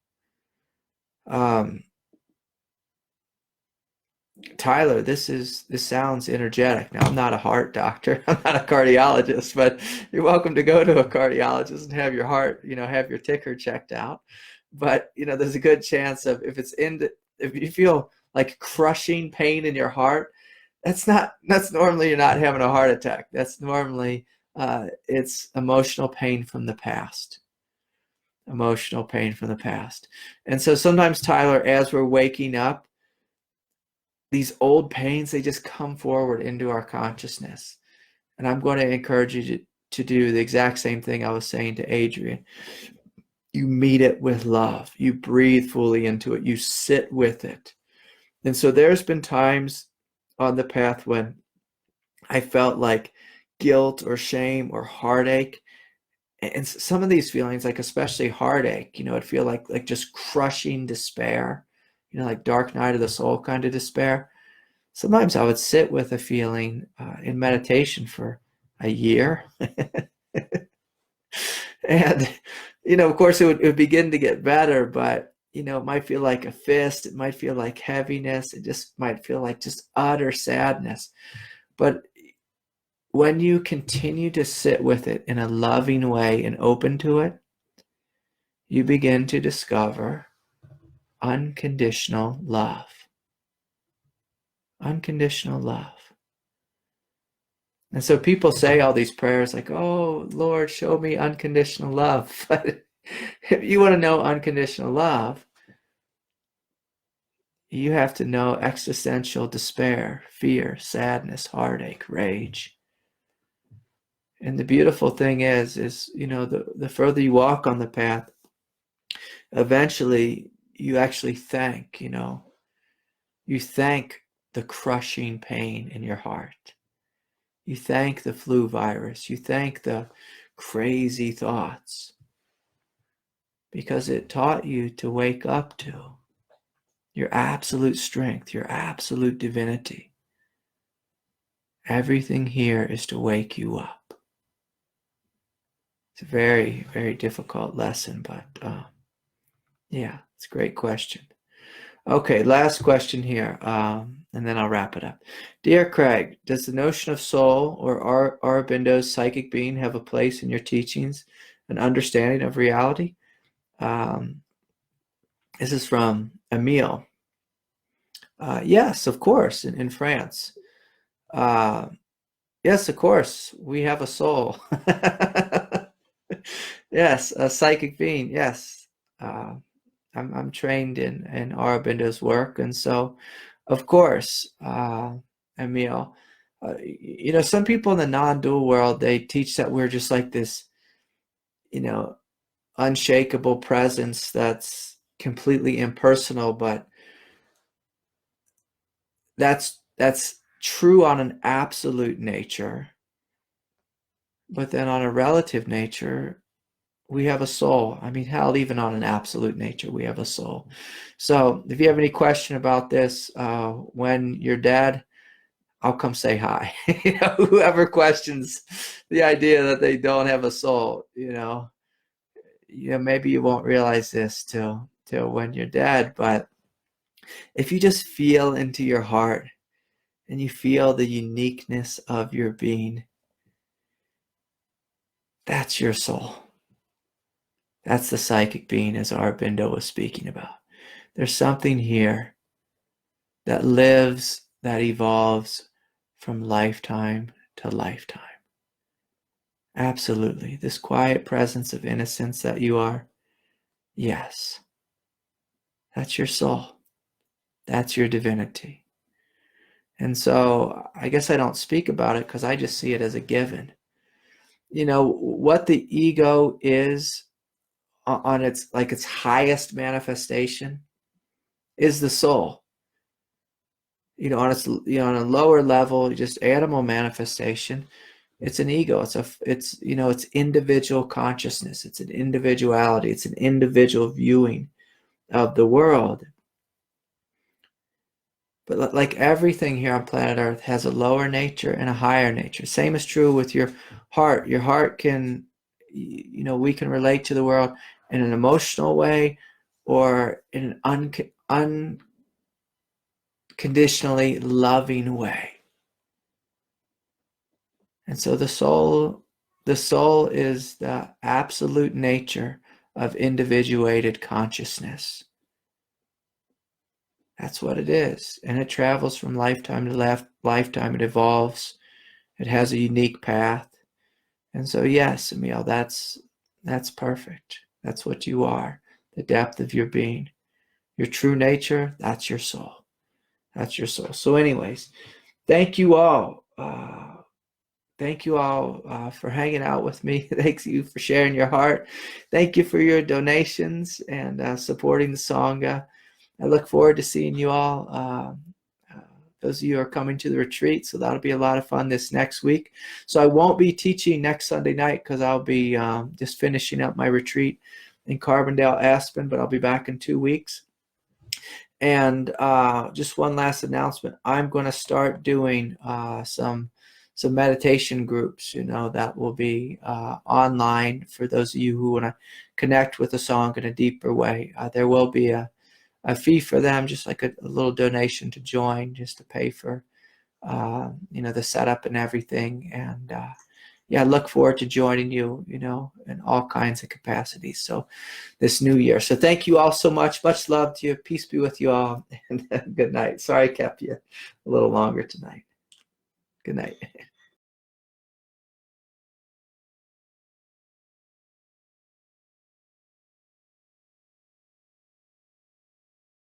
Tyler, this sounds energetic. Now, I'm not a heart doctor. I'm not a cardiologist, but you're welcome to go to a cardiologist and have your heart, have your ticker checked out. But, there's a good chance of if you feel like crushing pain in your heart, that's normally you're not having a heart attack. That's normally, it's emotional pain from the past. Emotional pain from the past. And so sometimes, Tyler, as we're waking up, these old pains, they just come forward into our consciousness. And I'm going to encourage you to do the exact same thing I was saying to Adrian. You meet it with love. You breathe fully into it. You sit with it. And so there's been times on the path when I felt like guilt or shame or heartache. And some of these feelings, like especially heartache, it'd feel like just crushing despair, like dark night of the soul kind of despair. Sometimes I would sit with a feeling in meditation for a year. And, of course it would begin to get better, but, it might feel like a fist. It might feel like heaviness. It just might feel like just utter sadness. But when you continue to sit with it in a loving way and open to it, you begin to discover unconditional love. Unconditional love. And so people say all these prayers like, oh, Lord, show me unconditional love. But if you want to know unconditional love, you have to know existential despair, fear, sadness, heartache, rage. And the beautiful thing is the further you walk on the path, eventually you actually thank, you thank the crushing pain in your heart. You thank the flu virus. You thank the crazy thoughts because it taught you to wake up to your absolute strength, your absolute divinity. Everything here is to wake you up. It's a very, very difficult lesson, but yeah, it's a great question. Okay, last question here, and then I'll wrap it up. Dear Craig, does the notion of soul or Aurobindo's psychic being have a place in your teachings and understanding of reality? This is from Emil. Yes, of course, in France. Yes, of course, we have a soul. Yes, a psychic being. Yes, uh, I'm trained in Aurobindo's work, and so, of course, Emil, some people in the non-dual world, they teach that we're just like this, you know, unshakable presence that's completely impersonal, but that's true on an absolute nature. But then on a relative nature, we have a soul. I mean, hell, even on an absolute nature, we have a soul. So if you have any question about this, when you're dead, I'll come say hi. Whoever questions the idea that they don't have a soul, maybe you won't realize this till when you're dead. But if you just feel into your heart and you feel the uniqueness of your being, that's your soul. That's the psychic being, as Aurobindo was speaking about. There's something here that lives, that evolves from lifetime to lifetime. Absolutely. This quiet presence of innocence that you are, yes, that's your soul. That's your divinity. And so I guess I don't speak about it because I just see it as a given. What the ego is on its highest manifestation is the soul. On a lower level, just animal manifestation, it's an ego. It's individual consciousness. It's an individuality. It's an individual viewing of the world. But like everything here on planet Earth has a lower nature and a higher nature. Same is true with your heart. Your heart can, we can relate to the world in an emotional way or in an unconditionally loving way. And so the soul is the absolute nature of individuated consciousness. That's what it is. And it travels from lifetime to lifetime. It evolves. It has a unique path. And so, yes, Emil, that's perfect. That's what you are. The depth of your being. Your true nature, that's your soul. That's your soul. So anyways, thank you all. Thank you all for hanging out with me. Thank you for sharing your heart. Thank you for your donations and supporting the Sangha. I look forward to seeing you all. Those of you who are coming to the retreat, so that'll be a lot of fun this next week. So I won't be teaching next Sunday night because I'll be just finishing up my retreat in Carbondale, Aspen, but I'll be back in 2 weeks. And just one last announcement. I'm going to start doing some meditation groups, that will be online for those of you who want to connect with the Sangha in a deeper way. There will be a fee for them, just like a little donation to join, just to pay for, the setup and everything. And I look forward to joining you, in all kinds of capacities. So this new year. So thank you all so much. Much love to you. Peace be with you all. And good night. Sorry I kept you a little longer tonight. Good night.